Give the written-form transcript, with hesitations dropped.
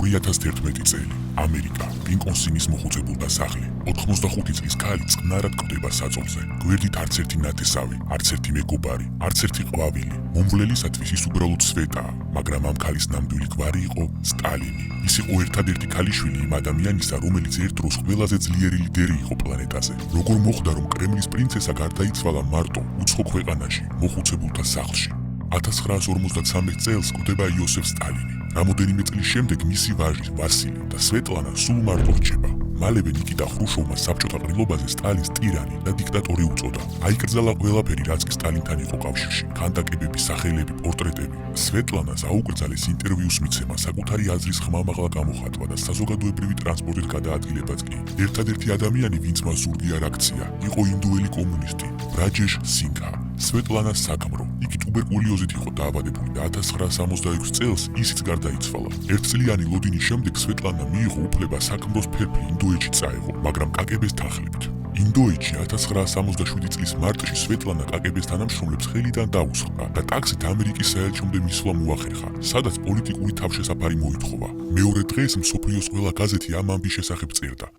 2011 წელი. ამერიკა, ვინკონსინის მოხუცებულთა სახლი. 85 წლის ქალი წყნარად კვდება საწოლზე. გვერდით არც ერთი ნათესავი, არც ერთი მეგობარი, არც ერთი ყვავილი. მომვლელისათვის ის უბრალოდ სვეტაა, მაგრამ ამ ქალის ნამდვილი გვარი იყო სტალინი. ის იყო ერთადერთი ქალიშვილი იმ ადამიანისა, რომელიც ერთ დროს ყველაზე ძლიერი ლიდერი იყო პლანეტაზე. როგორ მოხდა, რომ კრემლის პრინცესა გარდაიცვალა მარტო, უცხო ქვეყანაში, მოხუცებულთა სახლში? 1953 წელს კვდება იოსებ სტალინი. რამოდენიმე წლის შემდეგ მისი ვაჟი ვასილი და სვეტლანა სულ მარტო რჩება. მალევე ნიკიტა ხრუშოვმა საბჭოთა ყრილობაზე სტალინს ტირანი და დიქტატორი უწოდა. აიკრძალა ყველაფერი, რაც კი სტალინთან იყო კავშირში. ქანდაკებები, სახელები, პორტრეტები. სვეტლანას აუკრძალეს ინტერვიუს მიცემა, საკუთარი აზრის ხმამაღლა გამოხატვა და საზოგადოებრივი ტრანსპორტით გადაადგილებაც კი. ერთადერთი ადამიანი, ვინც მას ზურგია აქცია, იყო ინდოელი კომუნისტი რაჯეშ სინგჰა. სვეტლანას საქმრო. იგი ტუბერკულიოზით იყო დაავადებული და 1966 წელს ისიც გარდაიცვალა. ერთწლიანი ლოდინის შემდეგ სვეტლანა მიიღო უფლება საქმროს ფერფლი ინდოეთში წაეღო, მაგრამ კაკების თანხლებით. ინდოეთში 1967 წლის მარტში სვეტლანა კაკების თანამშრომლებს ხელიდან დაუსხდა და ტაქსით ამერიკის საელჩომდე მისვლა მოახერხა, სადაც პოლიტიკური თავშესაფარი მოითხოვა. მეორე დღეს მსოფლიოს ყველა გაზეთი ამ ამბის შესახებ წერდა.